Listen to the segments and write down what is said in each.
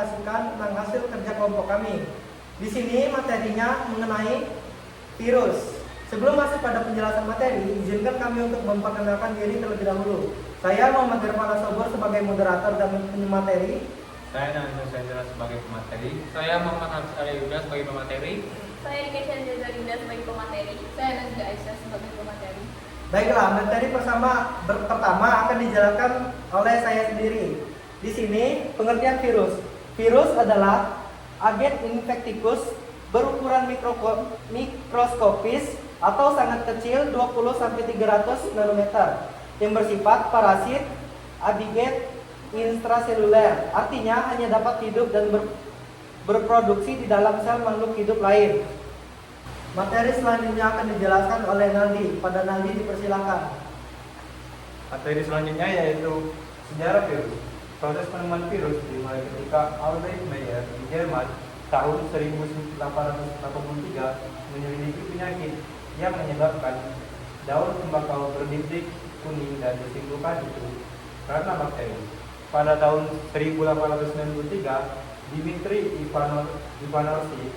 presentasikan tentang hasil kerja kelompok kami. Di sini materinya mengenai virus. Sebelum masuk pada penjelasan materi, izinkan kami untuk memperkenalkan diri terlebih dahulu. Saya Muhammad Irfan Asobor sebagai moderator dan pemateri. Saya Nanda Sendra sebagai pemateri. Saya Muhammad Hafiz Arya Yuda sebagai pemateri. Saya Rika Chandra Yuda sebagai pemateri. Saya Nazga Aisyah sebagai pemateri. Baiklah, materi pertama akan dijelaskan oleh saya sendiri. Di sini pengertian virus. Virus adalah agen infektikus berukuran mikroskopis atau sangat kecil 20-300 nanometer yang bersifat parasit, abiget, intraseluler. Artinya hanya dapat hidup dan berproduksi di dalam sel makhluk hidup lain. Materi selanjutnya akan dijelaskan oleh Naldi. Pada Naldi dipersilakan. Materi selanjutnya yaitu sejarah virus. Proses penemuan virus dimulai ketika Albert Meyer di Jerman tahun 1883 menyelidiki penyakit yang menyebabkan daun tembakau berdibdik kuning dan disimpulkan itu karena bakteri. Pada tahun 1893, Dmitri Ivanovich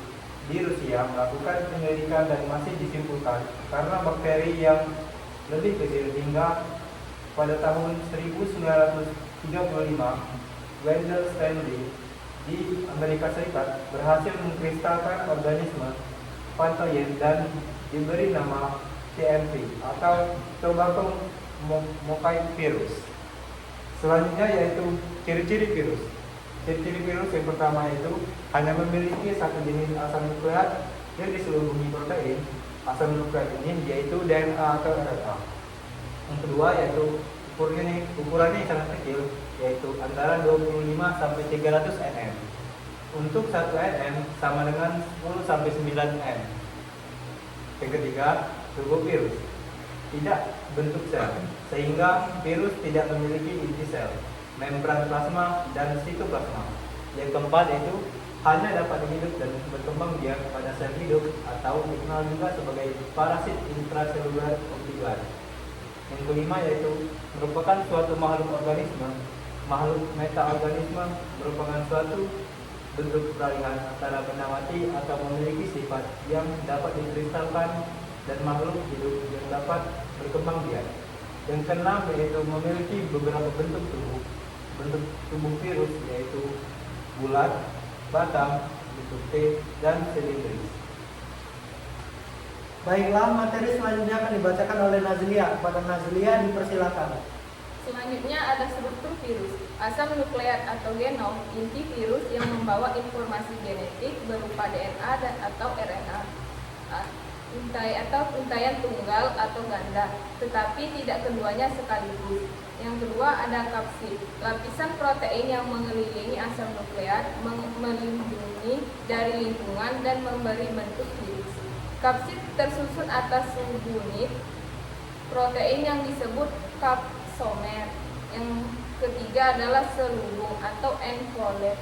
di Rusia melakukan penyelidikan dan masih disimpulkan karena bakteri yang lebih kecil hingga pada tahun 1935, Wendell Stanley di Amerika Serikat berhasil mengkristalkan organisme pantogen dan diberi nama TMV atau tobacco mosaic virus. Selanjutnya yaitu ciri-ciri virus. Ciri-ciri virus yang pertama itu hanya memiliki satu jenis asam nukleat yang diselubungi protein. Asam nukleat ini yaitu DNA atau RNA. Yang kedua yaitu ukurannya yang sangat kecil, yaitu antara 25 sampai 300 nm. Untuk 1 nm sama dengan 10 sampai 9 nm. Yang ketiga, tubuh virus tidak bentuk sel, sehingga virus tidak memiliki inti sel, membran plasma, dan sitoplasma. Yang keempat yaitu hanya dapat hidup dan berkembang biak pada sel hidup atau dikenal juga sebagai parasit intraseluler obligat. Yang kelima yaitu merupakan suatu makhluk organisme. Makhluk metaorganisme merupakan suatu bentuk peralihan antara benda mati atau memiliki sifat yang dapat dikristalkan dan makhluk hidup yang dapat berkembang biak. Yang keenam yaitu memiliki beberapa bentuk tubuh. Bentuk tubuh virus yaitu bulat, batang, bentuk T, dan silindris. Baiklah, materi selanjutnya akan dibacakan oleh Nazlia. Pada Nazlia dipersilakan. Selanjutnya ada struktur virus. Asam nukleat atau genom, inti virus yang membawa informasi genetik berupa DNA dan atau RNA. Untaian tunggal atau ganda, tetapi tidak keduanya sekaligus. Yang kedua ada kapsid, lapisan protein yang mengelilingi asam nukleat, melindungi dari lingkungan dan memberi bentuk virus. Kapsid tersusun atas subunit protein yang disebut kapsomer. Yang ketiga adalah selubung atau envelope.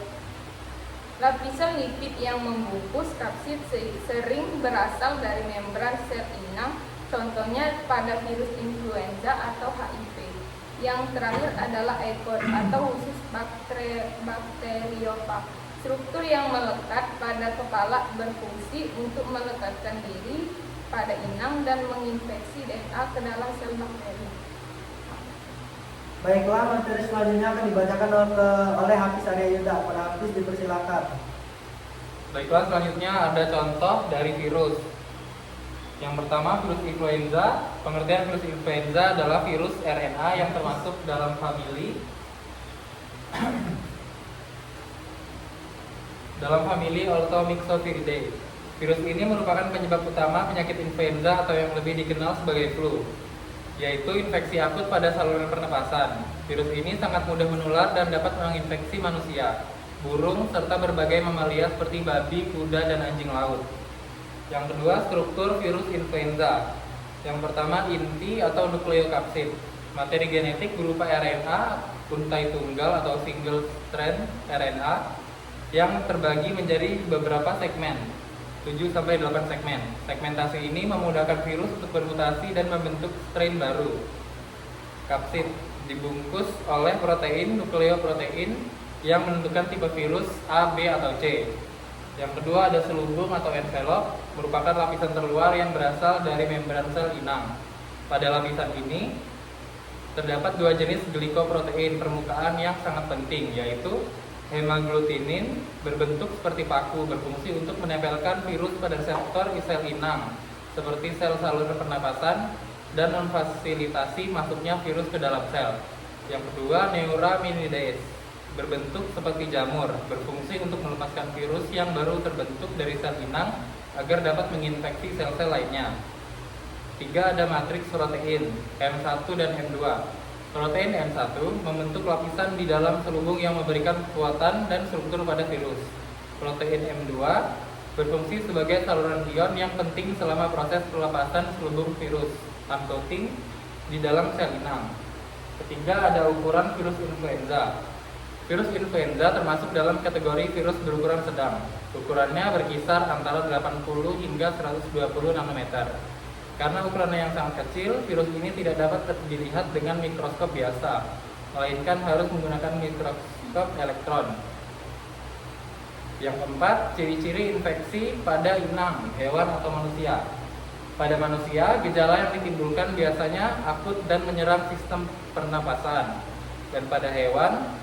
Lapisan lipid yang membungkus kapsid sering berasal dari membran sel inang, contohnya pada virus influenza atau HIV. Yang terakhir adalah ekor atau usus bakteriophag. Struktur yang melekat pada kepala berfungsi untuk melekatkan diri pada inang dan menginfeksi DNA ke dalam sel bakteri. Baiklah, materi selanjutnya akan dibacakan oleh Hafiz Arya Yuda. Pada Hafiz dipersilakan. Baiklah, selanjutnya ada contoh dari virus. Yang pertama, virus influenza. Pengertian virus influenza adalah virus RNA yang termasuk dalam famili Orthomyxoviridae. Virus ini merupakan penyebab utama penyakit influenza atau yang lebih dikenal sebagai flu, yaitu infeksi akut pada saluran pernapasan. Virus ini sangat mudah menular dan dapat menginfeksi manusia, burung, serta berbagai mamalia seperti babi, kuda, dan anjing laut. Yang kedua, struktur virus influenza. Yang pertama, inti atau nukleokapsid. Materi genetik berupa RNA, untai tunggal atau single strand RNA yang terbagi menjadi beberapa segmen, 7-8 segmen. Segmentasi ini memudahkan virus untuk bermutasi dan membentuk strain baru. Kapsid dibungkus oleh protein nukleoprotein yang menentukan tipe virus A, B, atau C. Yang kedua ada selubung atau envelop, merupakan lapisan terluar yang berasal dari membran sel inang. Pada lapisan ini terdapat dua jenis glikoprotein permukaan yang sangat penting, yaitu hemaglutinin berbentuk seperti paku, berfungsi untuk menempelkan virus pada reseptor sel inang seperti sel saluran pernapasan dan memfasilitasi masuknya virus ke dalam sel. Yang kedua neuraminidase berbentuk seperti jamur, berfungsi untuk melepaskan virus yang baru terbentuk dari sel inang agar dapat menginfeksi sel-sel lainnya. Tiga ada matriks protein M1 dan M2. Protein M1 membentuk lapisan di dalam selubung yang memberikan kekuatan dan struktur pada virus. Protein M2 berfungsi sebagai saluran ion yang penting selama proses pelepasan selubung virus uncoating di dalam sel inang. Ketiga ada ukuran virus influenza. Virus influenza termasuk dalam kategori virus berukuran sedang. Ukurannya berkisar antara 80 hingga 120 nanometer. Karena ukurannya yang sangat kecil, virus ini tidak dapat dilihat dengan mikroskop biasa, melainkan harus menggunakan mikroskop elektron. Yang keempat, ciri-ciri infeksi pada inang, hewan atau manusia. Pada manusia, gejala yang ditimbulkan biasanya akut dan menyerang sistem pernapasan. Dan pada hewan,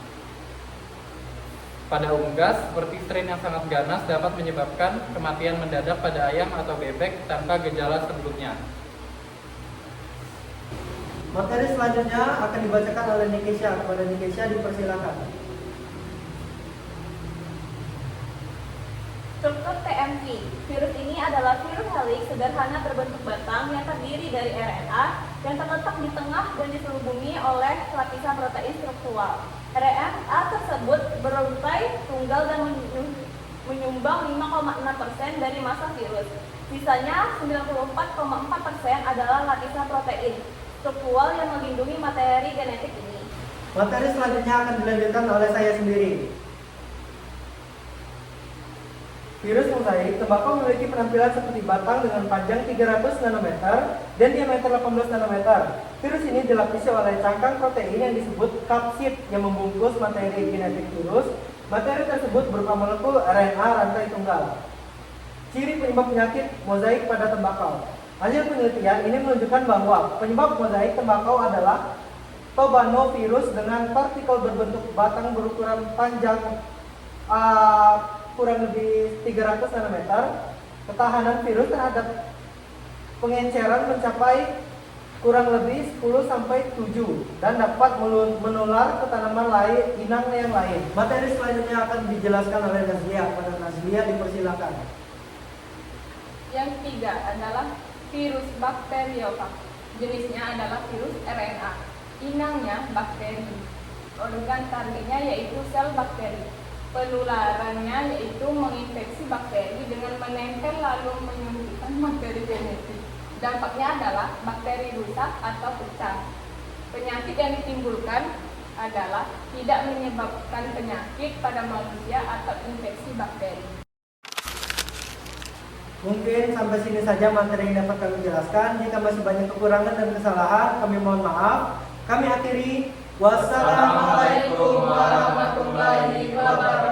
pada unggas, seperti strain yang sangat ganas dapat menyebabkan kematian mendadak pada ayam atau bebek tanpa gejala sebelumnya. Materi selanjutnya akan dibacakan oleh Nikesha. Kepada Nikesha dipersilakan. Struktur TMV. Virus ini adalah virus helix sederhana berbentuk batang yang terdiri dari RNA yang terletak di tengah dan diselubungi oleh lapisan protein struktural. RNA tersebut beruntai tunggal dan menyumbang 5,6% dari massa virus. Sisanya 94,4% adalah lapisan protein struktural yang melindungi materi genetik ini. Materi selanjutnya akan dilanjutkan oleh saya sendiri. Virus mozaik tembakau memiliki penampilan seperti batang dengan panjang 300 nanometer dan diameter 18 nanometer. Virus ini dilapisi oleh cangkang protein yang disebut kapsid yang membungkus materi genetik virus. Materi tersebut berupa molekul RNA rantai tunggal. Ciri penyebab penyakit mozaik pada tembakau. Hasil penelitian ini menunjukkan bahwa penyebab mozaik tembakau adalah tobanovirus dengan partikel berbentuk batang berukuran panjang kurang lebih 300 nanometer. Ketahanan virus terhadap pengenceran mencapai kurang lebih 10 sampai 7 dan dapat menular ke tanaman lain, inang yang lain. Materi selanjutnya akan dijelaskan oleh Nazlia. Pada Nazlia dipersilakan. Yang ketiga adalah virus bakteriofag. Jenisnya adalah virus RNA. Inangnya bakteri. Organ targetnya yaitu sel bakteri. Penularannya yaitu menginfeksi bakteri dengan menempel lalu menyuntikkan materi genetik. Dampaknya adalah bakteri rusak atau pecah. Penyakit yang ditimbulkan adalah tidak menyebabkan penyakit pada manusia atau infeksi bakteri. Mungkin sampai sini saja materi yang dapat kami jelaskan. Jika masih banyak kekurangan dan kesalahan, kami mohon maaf. Kami akhiri. Wassalamualaikum warahmatullahi wabarakatuh.